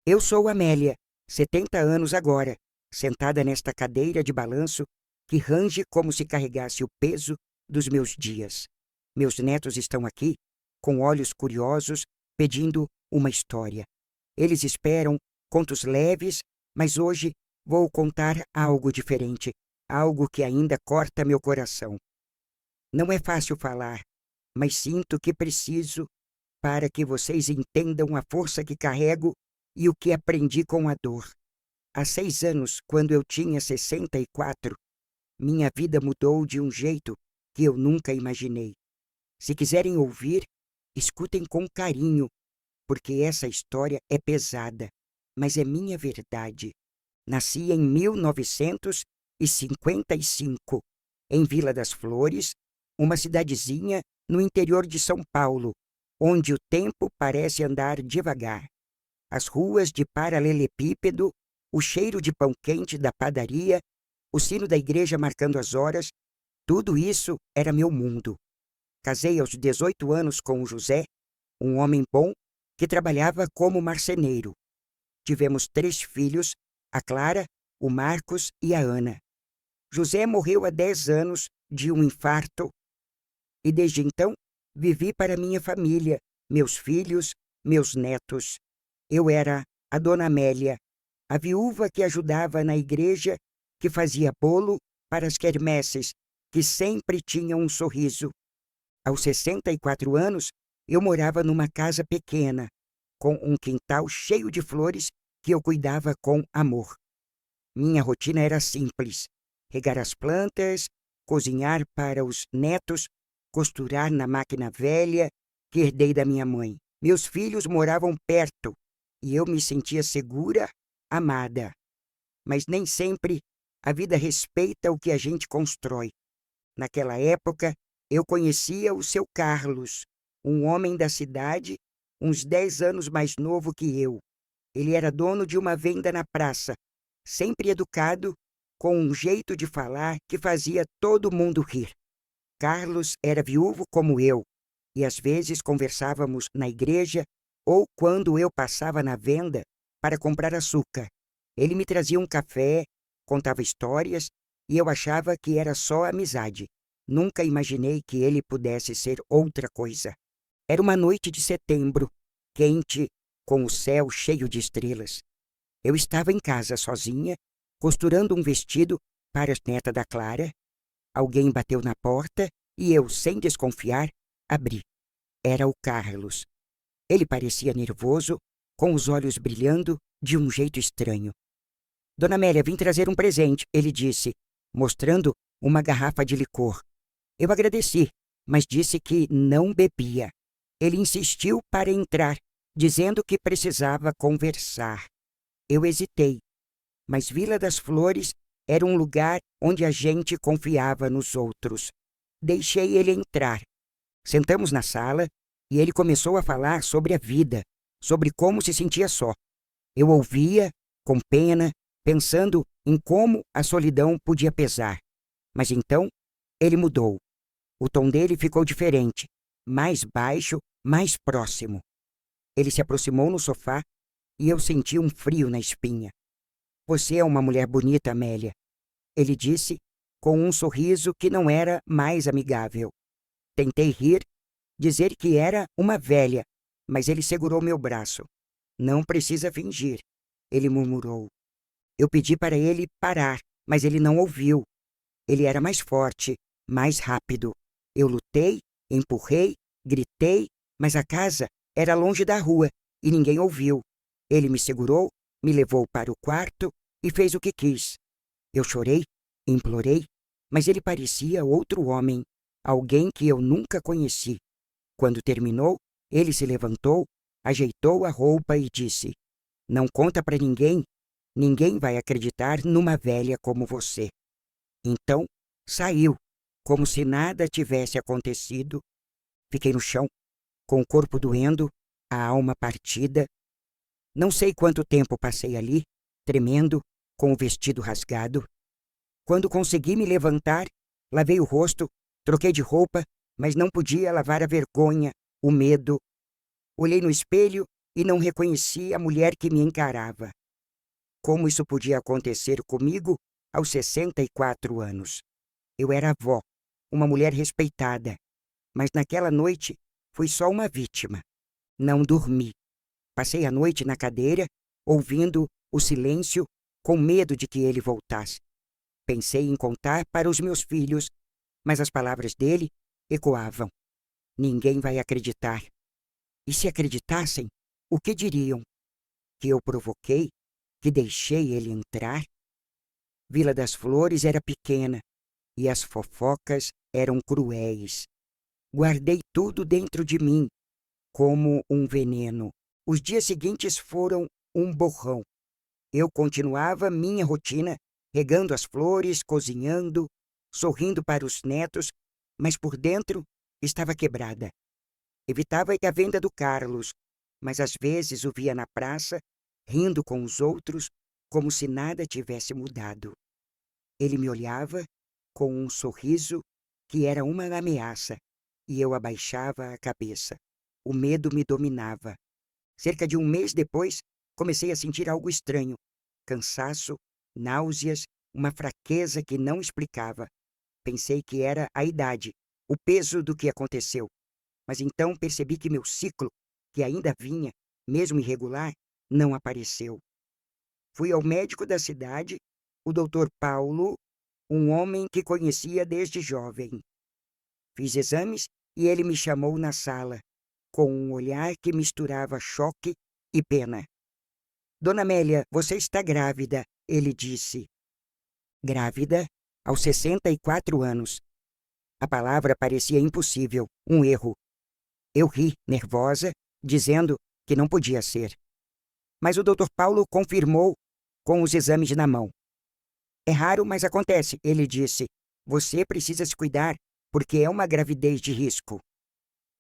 Eu sou Amélia, 70 anos agora, sentada nesta cadeira de balanço que range como se carregasse o peso dos meus dias. Meus netos estão aqui, com olhos curiosos, pedindo uma história. Eles esperam contos leves, mas hoje vou contar algo diferente, algo que ainda corta meu coração. Não é fácil falar, mas sinto que preciso para que vocês entendam a força que carrego e o que aprendi com a dor. Há 6 anos, quando eu tinha 64, minha vida mudou de um jeito que eu nunca imaginei. Se quiserem ouvir, escutem com carinho, porque essa história é pesada, mas é minha verdade. Nasci em 1955, em Vila das Flores, uma cidadezinha no interior de São Paulo, onde o tempo parece andar devagar. As ruas de paralelepípedo, o cheiro de pão quente da padaria, o sino da igreja marcando as horas, tudo isso era meu mundo. Casei aos 18 anos com o José, um homem bom que trabalhava como marceneiro. Tivemos 3 filhos, a Clara, o Marcos e a Ana. José morreu há 10 anos de um infarto e desde então vivi para minha família, meus filhos, meus netos. Eu era a Dona Amélia, a viúva que ajudava na igreja, que fazia bolo para as quermesses, que sempre tinha um sorriso. Aos 64 anos, eu morava numa casa pequena, com um quintal cheio de flores que eu cuidava com amor. Minha rotina era simples: regar as plantas, cozinhar para os netos, costurar na máquina velha que herdei da minha mãe. Meus filhos moravam perto e eu me sentia segura, amada. Mas nem sempre a vida respeita o que a gente constrói. Naquela época, eu conhecia o seu Carlos, um homem da cidade, uns 10 anos mais novo que eu. Ele era dono de uma venda na praça, sempre educado, com um jeito de falar que fazia todo mundo rir. Carlos era viúvo como eu, e às vezes conversávamos na igreja ou quando eu passava na venda para comprar açúcar. Ele me trazia um café, contava histórias e eu achava que era só amizade. Nunca imaginei que ele pudesse ser outra coisa. Era uma noite de setembro, quente, com o céu cheio de estrelas. Eu estava em casa sozinha, costurando um vestido para a neta da Clara. Alguém bateu na porta e eu, sem desconfiar, abri. Era o Carlos. Ele parecia nervoso, com os olhos brilhando de um jeito estranho. Dona Amélia, vim trazer um presente, ele disse, mostrando uma garrafa de licor. Eu agradeci, mas disse que não bebia. Ele insistiu para entrar, dizendo que precisava conversar. Eu hesitei, mas Vila das Flores era um lugar onde a gente confiava nos outros. Deixei ele entrar. Sentamos na sala e ele começou a falar sobre a vida, sobre como se sentia só. Eu ouvia, com pena, pensando em como a solidão podia pesar. Mas então, ele mudou. O tom dele ficou diferente, mais baixo, mais próximo. Ele se aproximou no sofá e eu senti um frio na espinha. Você é uma mulher bonita, Amélia, ele disse, com um sorriso que não era mais amigável. Tentei rir, dizer que era uma velha, mas ele segurou meu braço. Não precisa fingir, ele murmurou. Eu pedi para ele parar, mas ele não ouviu. Ele era mais forte, mais rápido. Eu lutei, empurrei, gritei, mas a casa era longe da rua e ninguém ouviu. Ele me segurou, me levou para o quarto e fez o que quis. Eu chorei, implorei, mas ele parecia outro homem, alguém que eu nunca conheci. Quando terminou, ele se levantou, ajeitou a roupa e disse: Não conta para ninguém, ninguém vai acreditar numa velha como você. Então, saiu, como se nada tivesse acontecido. Fiquei no chão, com o corpo doendo, a alma partida. Não sei quanto tempo passei ali, tremendo, com o vestido rasgado. Quando consegui me levantar, lavei o rosto, troquei de roupa, mas não podia lavar a vergonha, o medo. Olhei no espelho e não reconheci a mulher que me encarava. Como isso podia acontecer comigo aos 64 anos? Eu era avó, uma mulher respeitada, mas naquela noite fui só uma vítima. Não dormi. Passei a noite na cadeira, ouvindo o silêncio, com medo de que ele voltasse. Pensei em contar para os meus filhos, mas as palavras dele ecoavam. Ninguém vai acreditar. E se acreditassem, o que diriam? Que eu provoquei? Que deixei ele entrar? Vila das Flores era pequena e as fofocas eram cruéis. Guardei tudo dentro de mim, como um veneno. Os dias seguintes foram um borrão. Eu continuava minha rotina, regando as flores, cozinhando, sorrindo para os netos, mas por dentro estava quebrada. Evitava ir à venda do Carlos, mas às vezes o via na praça, rindo com os outros, como se nada tivesse mudado. Ele me olhava com um sorriso que era uma ameaça, e eu abaixava a cabeça. O medo me dominava. Cerca de um mês depois, comecei a sentir algo estranho. Cansaço, náuseas, uma fraqueza que não explicava. Pensei que era a idade, o peso do que aconteceu. Mas então percebi que meu ciclo, que ainda vinha, mesmo irregular, não apareceu. Fui ao médico da cidade, o Dr. Paulo, um homem que conhecia desde jovem. Fiz exames e ele me chamou na sala, com um olhar que misturava choque e pena. Dona Amélia, você está grávida, ele disse. Grávida? Aos 64 anos. A palavra parecia impossível, um erro. Eu ri, nervosa, dizendo que não podia ser. Mas o Dr. Paulo confirmou com os exames na mão. É raro, mas acontece, ele disse. Você precisa se cuidar, porque é uma gravidez de risco.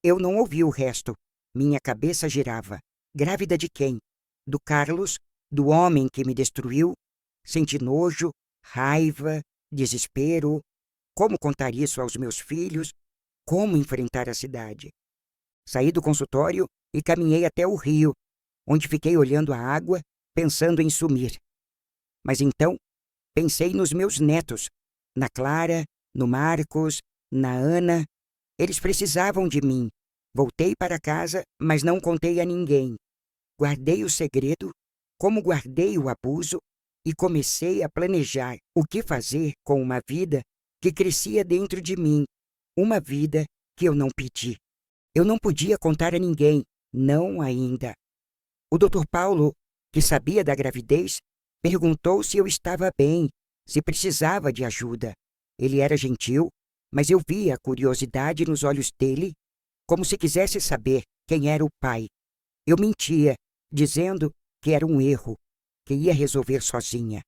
Eu não ouvi o resto. Minha cabeça girava. Grávida de quem? Do Carlos? Do homem que me destruiu? Senti nojo, raiva, desespero. Como contar isso aos meus filhos? Como enfrentar a cidade? Saí do consultório e caminhei até o rio, onde fiquei olhando a água, pensando em sumir. Mas então, pensei nos meus netos, na Clara, no Marcos, na Ana. Eles precisavam de mim. Voltei para casa, mas não contei a ninguém. Guardei o segredo, como guardei o abuso, e comecei a planejar o que fazer com uma vida que crescia dentro de mim, uma vida que eu não pedi. Eu não podia contar a ninguém, não ainda. O Dr. Paulo, que sabia da gravidez, perguntou se eu estava bem, se precisava de ajuda. Ele era gentil, mas eu via a curiosidade nos olhos dele, como se quisesse saber quem era o pai. Eu mentia, dizendo que era um erro, que ia resolver sozinha.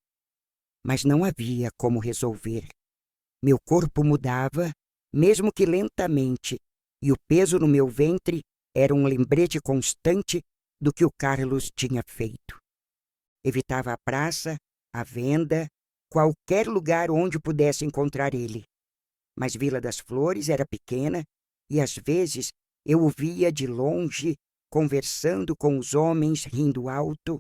Mas não havia como resolver. Meu corpo mudava, mesmo que lentamente, e o peso no meu ventre era um lembrete constante do que o Carlos tinha feito. Evitava a praça, a venda, qualquer lugar onde pudesse encontrar ele. Mas Vila das Flores era pequena e às vezes eu o via de longe, conversando com os homens, rindo alto.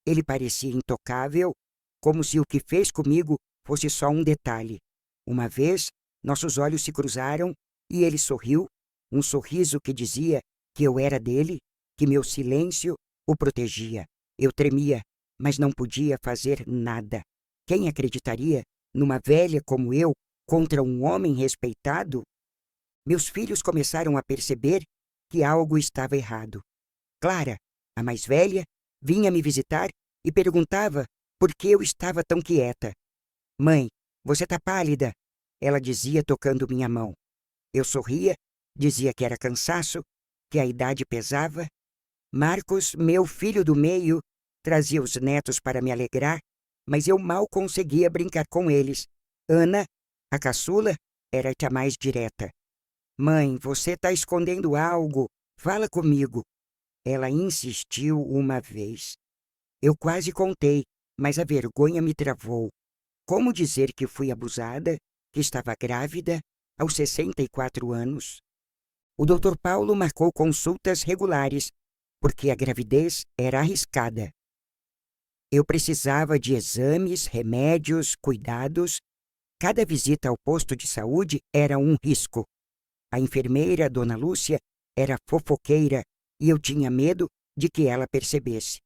Ele parecia intocável, como se o que fez comigo fosse só um detalhe. Uma vez, nossos olhos se cruzaram e ele sorriu, um sorriso que dizia que eu era dele, que meu silêncio o protegia. Eu tremia, mas não podia fazer nada. Quem acreditaria numa velha como eu contra um homem respeitado? Meus filhos começaram a perceber que algo estava errado. Clara, a mais velha, vinha me visitar e perguntava por que eu estava tão quieta. Mãe, você está pálida, ela dizia tocando minha mão. Eu sorria, dizia que era cansaço, que a idade pesava. Marcos, meu filho do meio, trazia os netos para me alegrar, mas eu mal conseguia brincar com eles. Ana, a caçula, era a mais direta. Mãe, você está escondendo algo. Fala comigo. Ela insistiu uma vez. Eu quase contei, mas a vergonha me travou. Como dizer que fui abusada, que estava grávida, aos 64 anos? O Dr. Paulo marcou consultas regulares, porque a gravidez era arriscada. Eu precisava de exames, remédios, cuidados. Cada visita ao posto de saúde era um risco. A enfermeira, Dona Lúcia, era fofoqueira e eu tinha medo de que ela percebesse.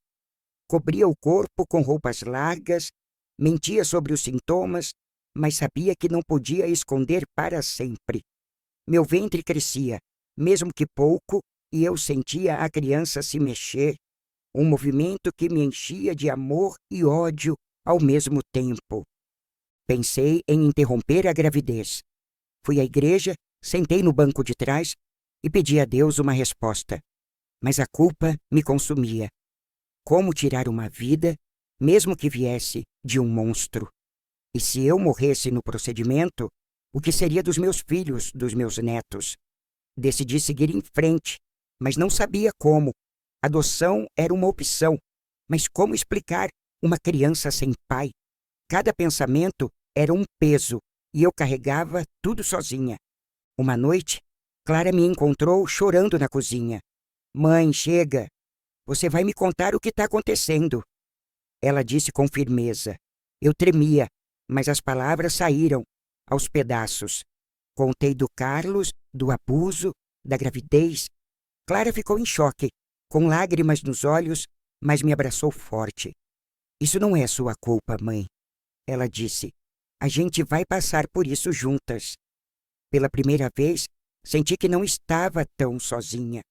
Cobria o corpo com roupas largas, mentia sobre os sintomas, mas sabia que não podia esconder para sempre. Meu ventre crescia, mesmo que pouco, e eu sentia a criança se mexer, um movimento que me enchia de amor e ódio ao mesmo tempo. Pensei em interromper a gravidez. Fui à igreja, sentei no banco de trás e pedi a Deus uma resposta. Mas a culpa me consumia. Como tirar uma vida, mesmo que viesse de um monstro? E se eu morresse no procedimento, o que seria dos meus filhos, dos meus netos? Decidi seguir em frente, mas não sabia como. Adoção era uma opção, mas como explicar uma criança sem pai? Cada pensamento era um peso e eu carregava tudo sozinha. Uma noite, Clara me encontrou chorando na cozinha. Mãe, chega. Você vai me contar o que está acontecendo. Ela disse com firmeza. Eu tremia, mas as palavras saíram aos pedaços. Contei do Carlos, do abuso, da gravidez. Clara ficou em choque, com lágrimas nos olhos, mas me abraçou forte. Isso não é sua culpa, mãe. Ela disse. A gente vai passar por isso juntas. Pela primeira vez, senti que não estava tão sozinha.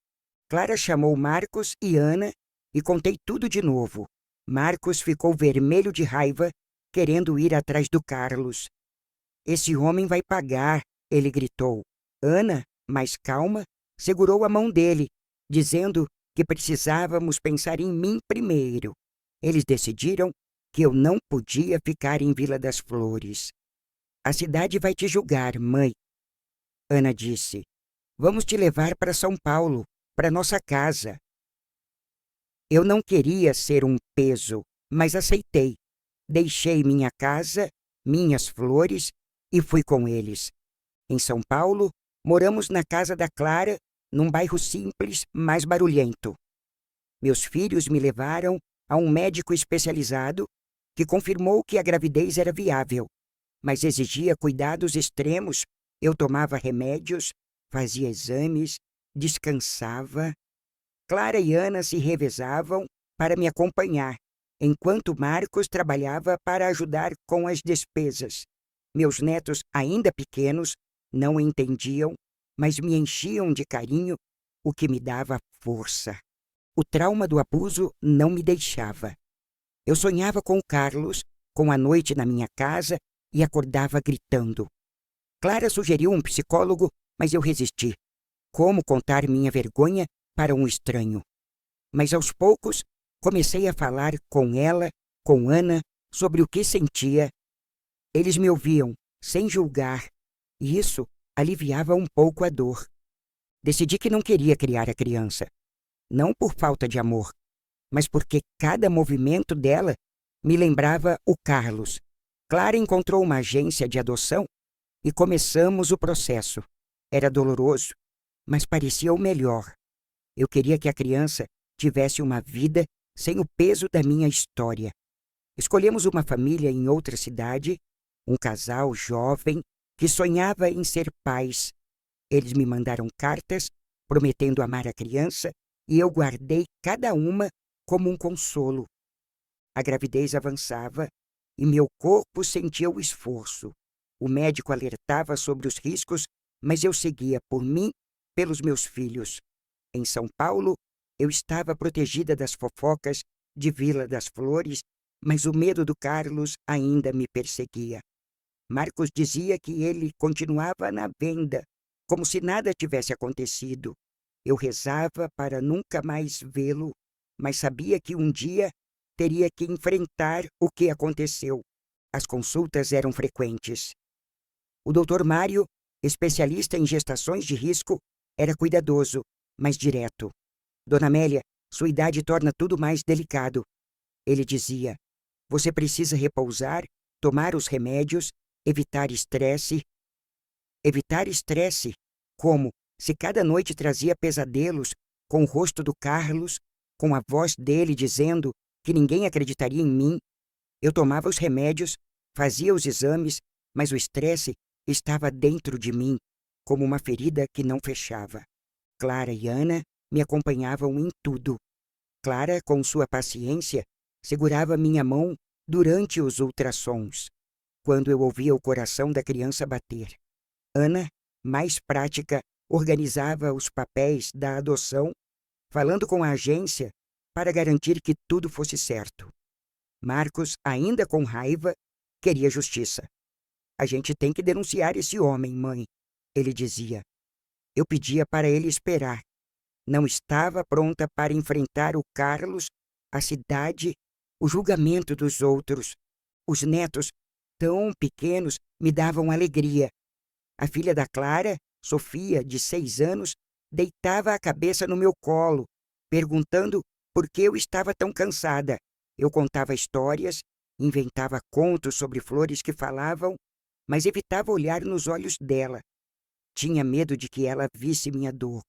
Clara chamou Marcos e Ana e contei tudo de novo. Marcos ficou vermelho de raiva, querendo ir atrás do Carlos. Esse homem vai pagar, ele gritou. Ana, mais calma, segurou a mão dele, dizendo que precisávamos pensar em mim primeiro. Eles decidiram que eu não podia ficar em Vila das Flores. A cidade vai te julgar, mãe. Ana disse. Vamos te levar para São Paulo, para nossa casa. Eu não queria ser um peso, mas aceitei. Deixei minha casa, minhas flores e fui com eles. Em São Paulo, moramos na casa da Clara, num bairro simples, mas barulhento. Meus filhos me levaram a um médico especializado que confirmou que a gravidez era viável, mas exigia cuidados extremos. Eu tomava remédios, fazia exames, descansava. Clara e Ana se revezavam para me acompanhar, enquanto Marcos trabalhava para ajudar com as despesas. Meus netos, ainda pequenos, não entendiam, mas me enchiam de carinho, o que me dava força. O trauma do abuso não me deixava. Eu sonhava com o Carlos, com a noite na minha casa e acordava gritando. Clara sugeriu um psicólogo, mas eu resisti. Como contar minha vergonha para um estranho? Mas aos poucos comecei a falar com ela, com Ana, sobre o que sentia. Eles me ouviam, sem julgar, e isso aliviava um pouco a dor. Decidi que não queria criar a criança. Não por falta de amor, mas porque cada movimento dela me lembrava o Carlos. Clara encontrou uma agência de adoção e começamos o processo. Era doloroso, mas parecia o melhor. Eu queria que a criança tivesse uma vida sem o peso da minha história. Escolhemos uma família em outra cidade, um casal jovem que sonhava em ser pais. Eles me mandaram cartas prometendo amar a criança e eu guardei cada uma como um consolo. A gravidez avançava e meu corpo sentia o esforço. O médico alertava sobre os riscos, mas eu seguia por mim, pelos meus filhos. Em São Paulo, eu estava protegida das fofocas de Vila das Flores, mas o medo do Carlos ainda me perseguia. Marcos dizia que ele continuava na venda, como se nada tivesse acontecido. Eu rezava para nunca mais vê-lo, mas sabia que um dia teria que enfrentar o que aconteceu. As consultas eram frequentes. O Dr. Mário, especialista em gestações de risco, era cuidadoso, mas direto. Dona Amélia, sua idade torna tudo mais delicado. Ele dizia, você precisa repousar, tomar os remédios, evitar estresse. Evitar estresse? Como? Se cada noite trazia pesadelos com o rosto do Carlos, com a voz dele dizendo que ninguém acreditaria em mim. Eu tomava os remédios, fazia os exames, mas o estresse estava dentro de mim, como uma ferida que não fechava. Clara e Ana me acompanhavam em tudo. Clara, com sua paciência, segurava minha mão durante os ultrassons, quando eu ouvia o coração da criança bater. Ana, mais prática, organizava os papéis da adoção, falando com a agência para garantir que tudo fosse certo. Marcos, ainda com raiva, queria justiça. A gente tem que denunciar esse homem, mãe, ele dizia. Eu pedia para ele esperar. Não estava pronta para enfrentar o Carlos, a cidade, o julgamento dos outros. Os netos, tão pequenos, me davam alegria. A filha da Clara, Sofia, de 6 anos, deitava a cabeça no meu colo, perguntando por que eu estava tão cansada. Eu contava histórias, inventava contos sobre flores que falavam, mas evitava olhar nos olhos dela. Tinha medo de que ela visse minha dor.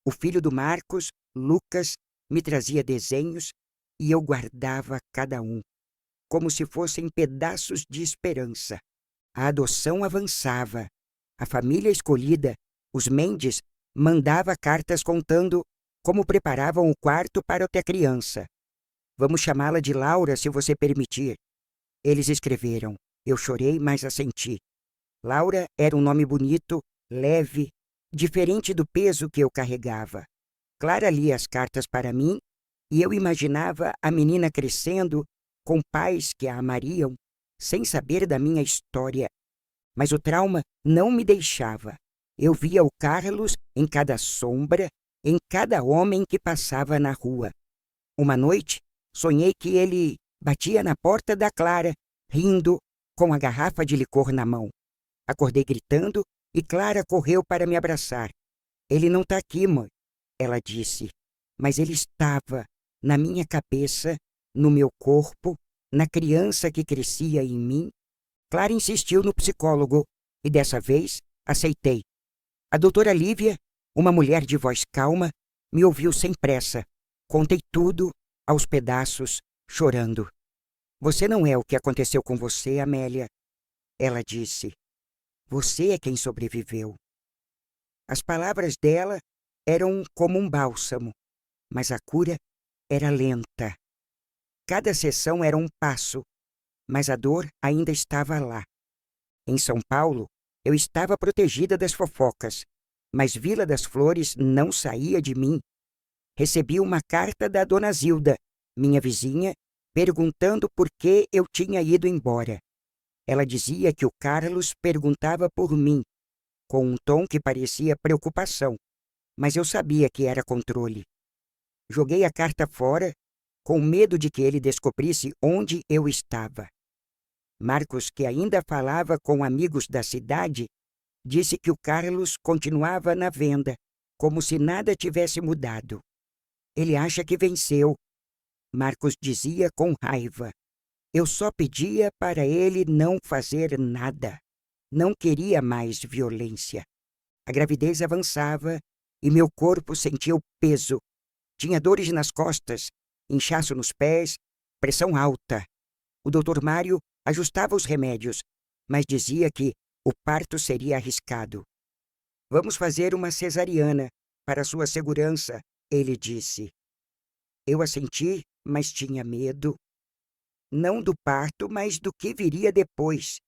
O filho do Marcos, Lucas, me trazia desenhos e eu guardava cada um, como se fossem pedaços de esperança. A adoção avançava. A família escolhida, os Mendes, mandava cartas contando como preparavam o quarto para a criança. Vamos chamá-la de Laura, se você permitir. Eles escreveram. Eu chorei, mas assenti. Laura era um nome bonito, leve, diferente do peso que eu carregava. Clara lia as cartas para mim e eu imaginava a menina crescendo com pais que a amariam, sem saber da minha história. Mas o trauma não me deixava. Eu via o Carlos em cada sombra, em cada homem que passava na rua. Uma noite, sonhei que ele batia na porta da Clara, rindo, com a garrafa de licor na mão. Acordei gritando e Clara correu para me abraçar. Ele não está aqui, mãe, ela disse. Mas ele estava na minha cabeça, no meu corpo, na criança que crescia em mim. Clara insistiu no psicólogo e dessa vez aceitei. A doutora Lívia, uma mulher de voz calma, me ouviu sem pressa. Contei tudo, aos pedaços, chorando. Você não é o que aconteceu com você, Amélia, ela disse. Você é quem sobreviveu. As palavras dela eram como um bálsamo, mas a cura era lenta. Cada sessão era um passo, mas a dor ainda estava lá. Em São Paulo, eu estava protegida das fofocas, mas Vila das Flores não saía de mim. Recebi uma carta da dona Zilda, minha vizinha, perguntando por que eu tinha ido embora. Ela dizia que o Carlos perguntava por mim, com um tom que parecia preocupação, mas eu sabia que era controle. Joguei a carta fora, com medo de que ele descobrisse onde eu estava. Marcos, que ainda falava com amigos da cidade, disse que o Carlos continuava na venda, como se nada tivesse mudado. Ele acha que venceu, Marcos dizia com raiva. Eu só pedia para ele não fazer nada. Não queria mais violência. A gravidez avançava e meu corpo sentia o peso. Tinha dores nas costas, inchaço nos pés, pressão alta. O doutor Mário ajustava os remédios, mas dizia que o parto seria arriscado. Vamos fazer uma cesariana para sua segurança, ele disse. Eu assenti, mas tinha medo. Não do parto, mas do que viria depois.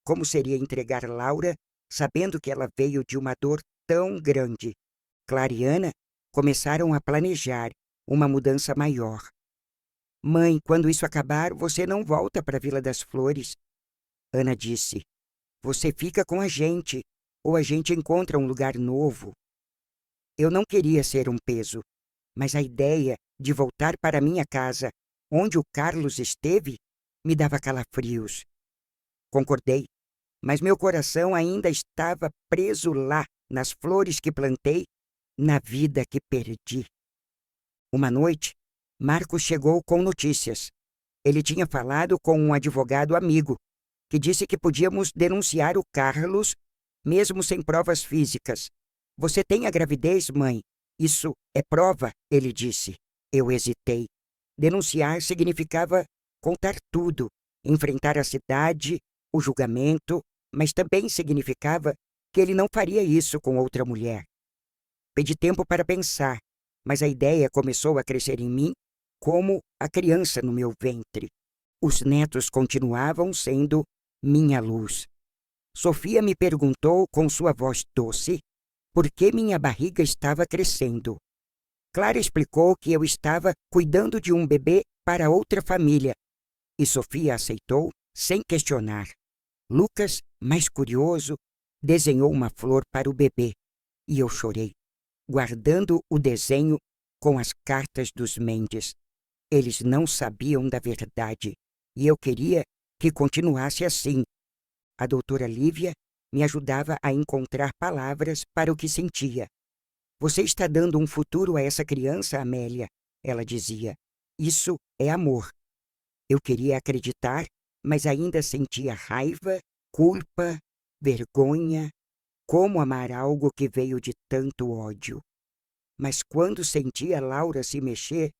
Como seria entregar Laura, sabendo que ela veio de uma dor tão grande? Clara e Ana começaram a planejar uma mudança maior. Mãe, quando isso acabar, você não volta para a Vila das Flores. Ana disse. Você fica com a gente, ou a gente encontra um lugar novo. Eu não queria ser um peso, mas a ideia de voltar para minha casa, onde o Carlos esteve, me dava calafrios. Concordei, mas meu coração ainda estava preso lá, nas flores que plantei, na vida que perdi. Uma noite, Marcos chegou com notícias. Ele tinha falado com um advogado amigo, que disse que podíamos denunciar o Carlos, mesmo sem provas físicas. Você tem a gravidez, mãe? Isso é prova, ele disse. Eu hesitei. Denunciar significava contar tudo, enfrentar a cidade, o julgamento, mas também significava que ele não faria isso com outra mulher. Pedi tempo para pensar, mas a ideia começou a crescer em mim como a criança no meu ventre. Os netos continuavam sendo minha luz. Sofia me perguntou com sua voz doce por que minha barriga estava crescendo. Clara explicou que eu estava cuidando de um bebê para outra família, e Sofia aceitou sem questionar. Lucas, mais curioso, desenhou uma flor para o bebê, e eu chorei, guardando o desenho com as cartas dos Mendes. Eles não sabiam da verdade, e eu queria que continuasse assim. A doutora Lívia me ajudava a encontrar palavras para o que sentia. Você está dando um futuro a essa criança, Amélia, ela dizia. Isso é amor. Eu queria acreditar, mas ainda sentia raiva, culpa, vergonha. Como amar algo que veio de tanto ódio? Mas quando sentia Laura se mexer,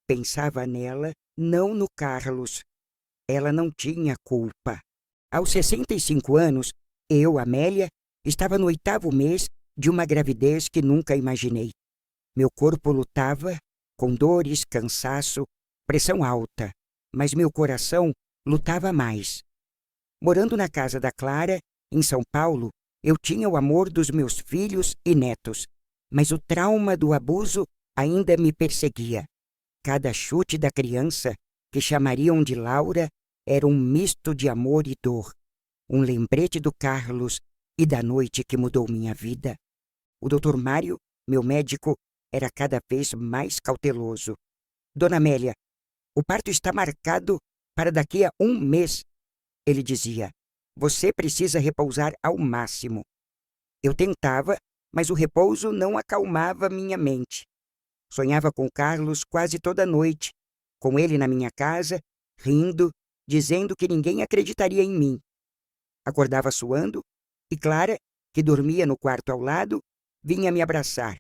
pensava nela, não no Carlos. Ela não tinha culpa. Aos 65 anos, eu, Amélia, estava no 8º mês de uma gravidez que nunca imaginei. Meu corpo lutava, com dores, cansaço, pressão alta, mas meu coração lutava mais. Morando na casa da Clara, em São Paulo, eu tinha o amor dos meus filhos e netos, mas o trauma do abuso ainda me perseguia. Cada chute da criança, que chamariam de Laura, era um misto de amor e dor, um lembrete do Carlos e da noite que mudou minha vida. O Dr. Mário, meu médico, era cada vez mais cauteloso. Dona Amélia, o parto está marcado para daqui a 1 mês, ele dizia. Você precisa repousar ao máximo. Eu tentava, mas o repouso não acalmava minha mente. Sonhava com Carlos quase toda noite, com ele na minha casa, rindo, dizendo que ninguém acreditaria em mim. Acordava suando e Clara, que dormia no quarto ao lado, vinha me abraçar.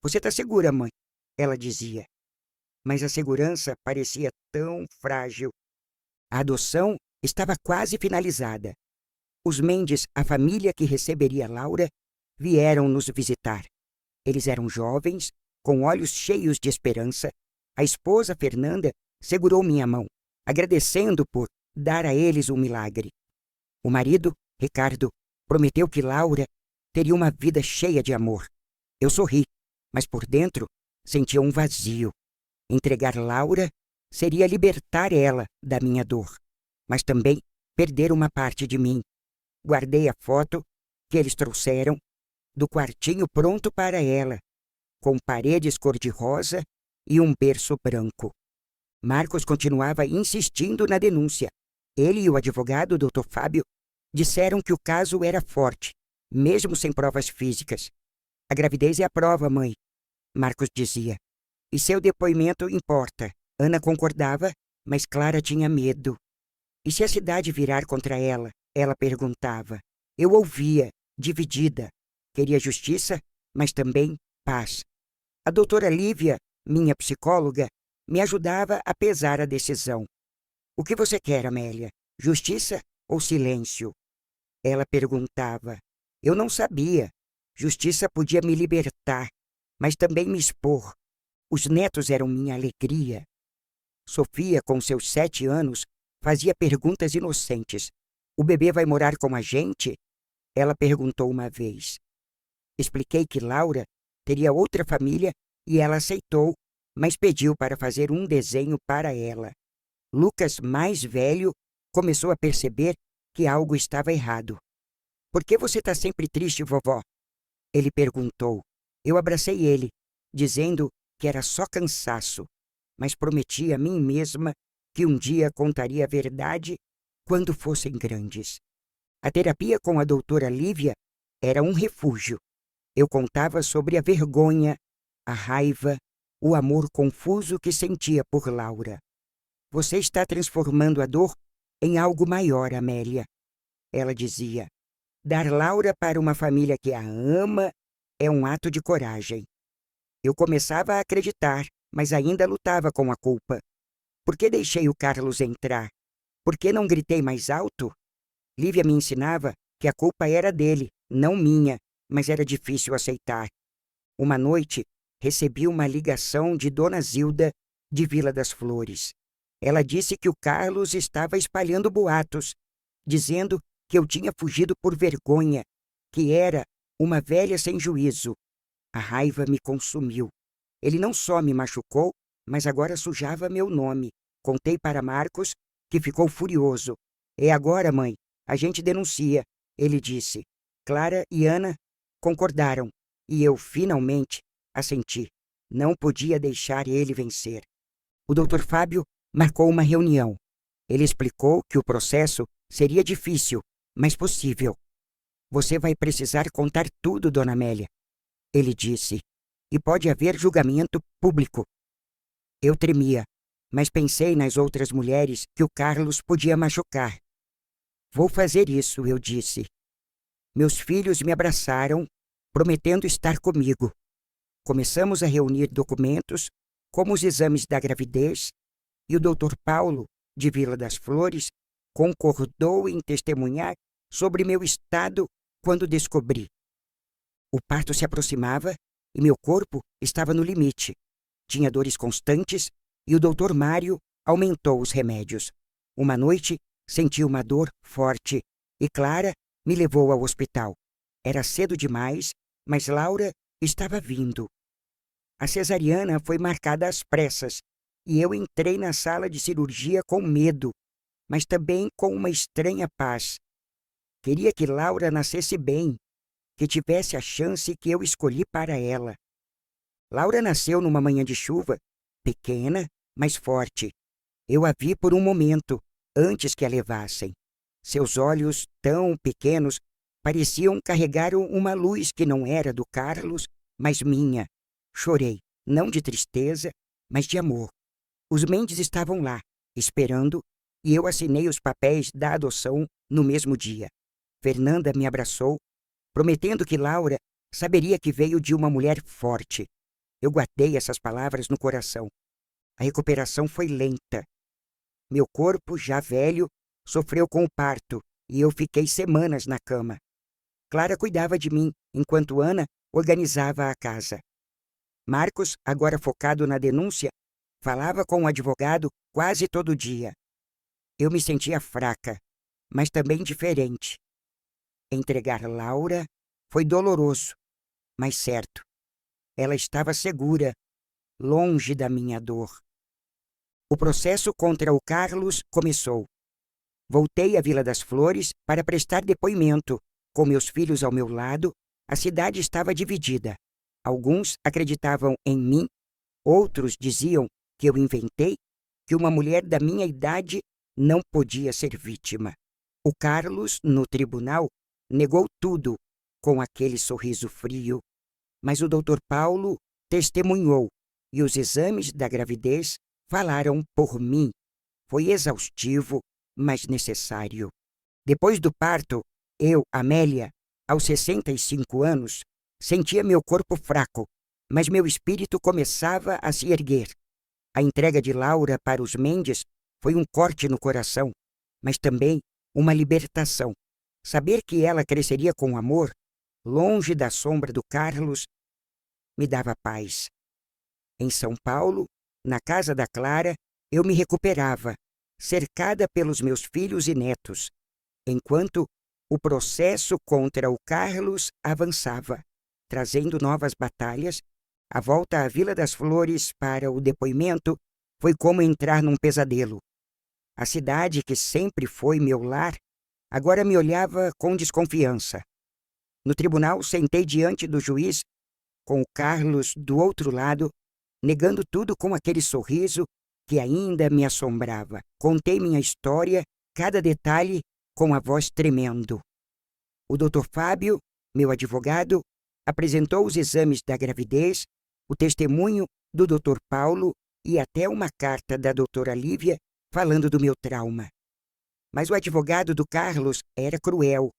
Você está segura, mãe? Ela dizia. Mas a segurança parecia tão frágil. A adoção estava quase finalizada. Os Mendes, a família que receberia Laura, vieram nos visitar. Eles eram jovens, com olhos cheios de esperança. A esposa, Fernanda, segurou minha mão, agradecendo por dar a eles um milagre. O marido, Ricardo, prometeu que Laura teria uma vida cheia de amor. Eu sorri, mas por dentro sentia um vazio. Entregar Laura seria libertar ela da minha dor, mas também perder uma parte de mim. Guardei a foto que eles trouxeram do quartinho pronto para ela, com paredes cor-de-rosa e um berço branco. Marcos continuava insistindo na denúncia. Ele e o advogado, Dr. Fábio, disseram que o caso era forte, mesmo sem provas físicas. A gravidez é a prova, mãe, Marcos dizia. E seu depoimento importa. Ana concordava, mas Clara tinha medo. E se a cidade virar contra ela? Ela perguntava. Eu ouvia, dividida. Queria justiça, mas também paz. A doutora Lívia, minha psicóloga, me ajudava a pesar a decisão. O que você quer, Amélia? Justiça ou silêncio? Ela perguntava. Eu não sabia. Justiça podia me libertar, mas também me expor. Os netos eram minha alegria. Sofia, com seus 7 anos, fazia perguntas inocentes. O bebê vai morar com a gente? Ela perguntou uma vez. Expliquei que Laura teria outra família e ela aceitou, mas pediu para fazer um desenho para ela. Lucas, mais velho, começou a perceber que algo estava errado. Por que você está sempre triste, vovó? Ele perguntou. Eu abracei ele, dizendo que era só cansaço, mas prometi a mim mesma que um dia contaria a verdade quando fossem grandes. A terapia com a doutora Lívia era um refúgio. Eu contava sobre a vergonha, a raiva, o amor confuso que sentia por Laura. Você está transformando a dor em algo maior, Amélia, ela dizia. Dar Laura para uma família que a ama é um ato de coragem. Eu começava a acreditar, mas ainda lutava com a culpa. Por que deixei o Carlos entrar? Por que não gritei mais alto? Lívia me ensinava que a culpa era dele, não minha, mas era difícil aceitar. Uma noite, recebi uma ligação de Dona Zilda, de Vila das Flores. Ela disse que o Carlos estava espalhando boatos, dizendo que eu tinha fugido por vergonha, que era uma velha sem juízo. A raiva me consumiu. Ele não só me machucou, mas agora sujava meu nome. Contei para Marcos, que ficou furioso. É agora, mãe, a gente denuncia, ele disse. Clara e Ana concordaram, e eu, finalmente, assenti. Não podia deixar ele vencer. O Dr. Fábio marcou uma reunião. Ele explicou que o processo seria difícil, mas possível. Você vai precisar contar tudo, Dona Amélia, ele disse, e pode haver julgamento público. Eu tremia, mas pensei nas outras mulheres que o Carlos podia machucar. Vou fazer isso, eu disse. Meus filhos me abraçaram, prometendo estar comigo. Começamos a reunir documentos, como os exames da gravidez, e o Dr. Paulo, de Vila das Flores, concordou em testemunhar sobre meu estado quando descobri. O parto se aproximava e meu corpo estava no limite. Tinha dores constantes e o Dr. Mário aumentou os remédios. Uma noite, senti uma dor forte e Clara me levou ao hospital. Era cedo demais, mas Laura estava vindo. A cesariana foi marcada às pressas e eu entrei na sala de cirurgia com medo, mas também com uma estranha paz. Queria que Laura nascesse bem, que tivesse a chance que eu escolhi para ela. Laura nasceu numa manhã de chuva, pequena, mas forte. Eu a vi por um momento, antes que a levassem. Seus olhos, tão pequenos, pareciam carregar uma luz que não era do Carlos, mas minha. Chorei, não de tristeza, mas de amor. Os Mendes estavam lá, esperando, e eu assinei os papéis da adoção no mesmo dia. Fernanda me abraçou, prometendo que Laura saberia que veio de uma mulher forte. Eu guardei essas palavras no coração. A recuperação foi lenta. Meu corpo, já velho, sofreu com o parto e eu fiquei semanas na cama. Clara cuidava de mim, enquanto Ana organizava a casa. Marcos, agora focado na denúncia, falava com o advogado quase todo dia. Eu me sentia fraca, mas também diferente. Entregar Laura foi doloroso, mas certo. Ela estava segura, longe da minha dor. O processo contra o Carlos começou. Voltei à Vila das Flores para prestar depoimento. Com meus filhos ao meu lado, a cidade estava dividida. Alguns acreditavam em mim, outros diziam que eu inventei, que uma mulher da minha idade não podia ser vítima. O Carlos, no tribunal, negou tudo com aquele sorriso frio, mas o Dr. Paulo testemunhou e os exames da gravidez falaram por mim. Foi exaustivo, mas necessário. Depois do parto, eu, Amélia, aos 65 anos, sentia meu corpo fraco, mas meu espírito começava a se erguer. A entrega de Laura para os Mendes foi um corte no coração, mas também uma libertação. Saber que ela cresceria com amor, longe da sombra do Carlos, me dava paz. Em São Paulo, na casa da Clara, eu me recuperava, cercada pelos meus filhos e netos, enquanto o processo contra o Carlos avançava, trazendo novas batalhas. A volta à Vila das Flores para o depoimento foi como entrar num pesadelo. A cidade, que sempre foi meu lar, agora me olhava com desconfiança. No tribunal, sentei diante do juiz, com o Carlos do outro lado, negando tudo com aquele sorriso que ainda me assombrava. Contei minha história, cada detalhe, com a voz tremendo. O Dr. Fábio, meu advogado, apresentou os exames da gravidez, o testemunho do Dr. Paulo e até uma carta da doutora Lívia falando do meu trauma. Mas o advogado do Carlos era cruel,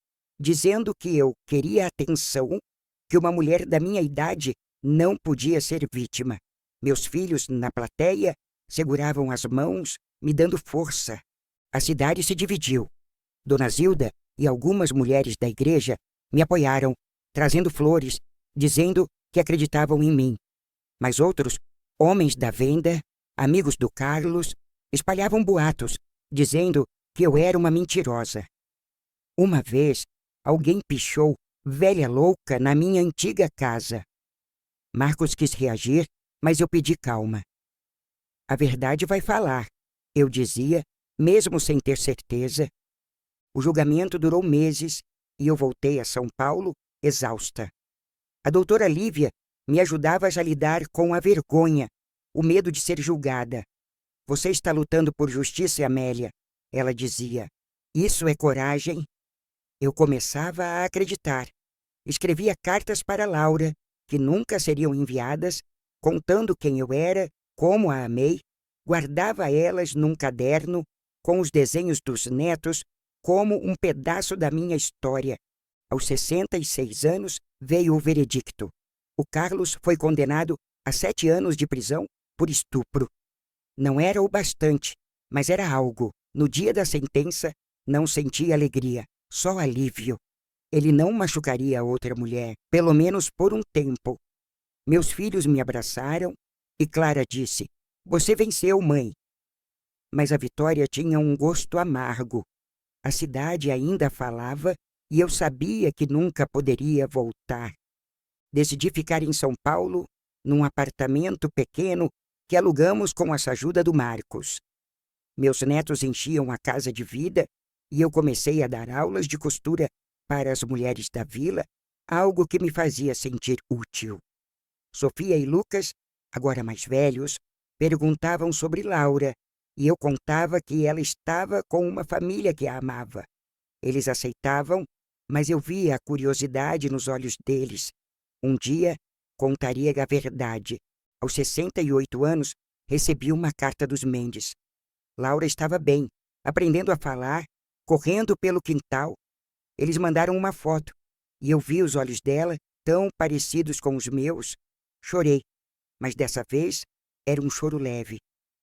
dizendo que eu queria atenção, que uma mulher da minha idade não podia ser vítima. Meus filhos, na plateia, seguravam as mãos, me dando força. A cidade se dividiu. Dona Zilda e algumas mulheres da igreja me apoiaram, trazendo flores, dizendo que acreditavam em mim. Mas outros, homens da venda, amigos do Carlos, espalhavam boatos, dizendo que eu era uma mentirosa. Uma vez, alguém pichou velha louca na minha antiga casa. Marcos quis reagir, mas eu pedi calma. A verdade vai falar, eu dizia, mesmo sem ter certeza. O julgamento durou meses e eu voltei a São Paulo exausta. A doutora Lívia me ajudava a lidar com a vergonha, o medo de ser julgada. Você está lutando por justiça, Amélia, ela dizia. Isso é coragem? Eu começava a acreditar. Escrevia cartas para Laura, que nunca seriam enviadas, contando quem eu era, como a amei, guardava elas num caderno com os desenhos dos netos como um pedaço da minha história. Aos 66 anos veio o veredicto. O Carlos foi condenado a 7 anos de prisão por estupro. Não era o bastante, mas era algo. No dia da sentença, não senti alegria, só alívio. Ele não machucaria a outra mulher, pelo menos por um tempo. Meus filhos me abraçaram e Clara disse: "Você venceu, mãe." Mas a vitória tinha um gosto amargo. A cidade ainda falava e eu sabia que nunca poderia voltar. Decidi ficar em São Paulo, num apartamento pequeno que alugamos com a ajuda do Marcos. Meus netos enchiam a casa de vida e eu comecei a dar aulas de costura para as mulheres da vila, algo que me fazia sentir útil. Sofia e Lucas, agora mais velhos, perguntavam sobre Laura e eu contava que ela estava com uma família que a amava. Eles aceitavam, mas eu via a curiosidade nos olhos deles. Um dia, contaria a verdade. Aos 68 anos, recebi uma carta dos Mendes. Laura estava bem, aprendendo a falar, correndo pelo quintal. Eles mandaram uma foto, e eu vi os olhos dela, tão parecidos com os meus. Chorei, mas dessa vez era um choro leve.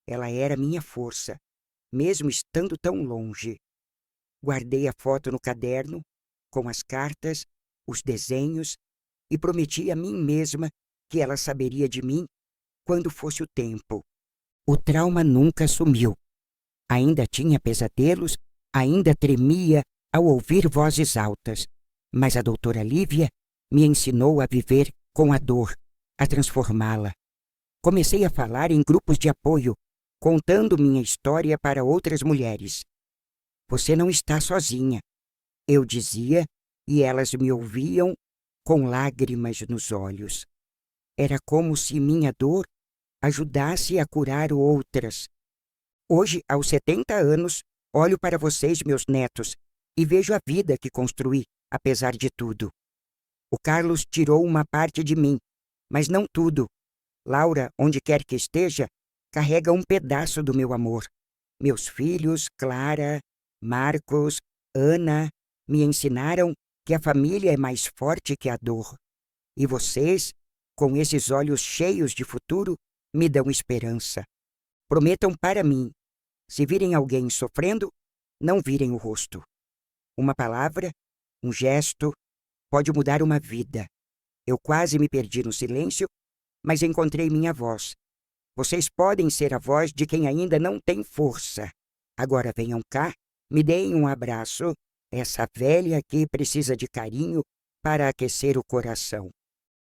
Ela era minha força, mesmo estando tão longe. Guardei a foto no caderno, com as cartas, os desenhos, e prometi a mim mesma que ela saberia de mim quando fosse o tempo. O trauma nunca sumiu. Ainda tinha pesadelos, ainda tremia ao ouvir vozes altas, mas a doutora Lívia me ensinou a viver com a dor, a transformá-la. Comecei a falar em grupos de apoio, contando minha história para outras mulheres. Você não está sozinha, eu dizia, e elas me ouviam com lágrimas nos olhos. Era como se minha dor ajudasse a curar outras. Hoje, aos 70 anos, olho para vocês, meus netos, e vejo a vida que construí, apesar de tudo. O Carlos tirou uma parte de mim, mas não tudo. Laura, onde quer que esteja, carrega um pedaço do meu amor. Meus filhos, Clara, Marcos, Ana, me ensinaram que a família é mais forte que a dor. E vocês, com esses olhos cheios de futuro, me dão esperança. Prometam para mim, se virem alguém sofrendo, não virem o rosto. Uma palavra, um gesto, pode mudar uma vida. Eu quase me perdi no silêncio, mas encontrei minha voz. Vocês podem ser a voz de quem ainda não tem força. Agora venham cá, me deem um abraço. Essa velha aqui precisa de carinho para aquecer o coração.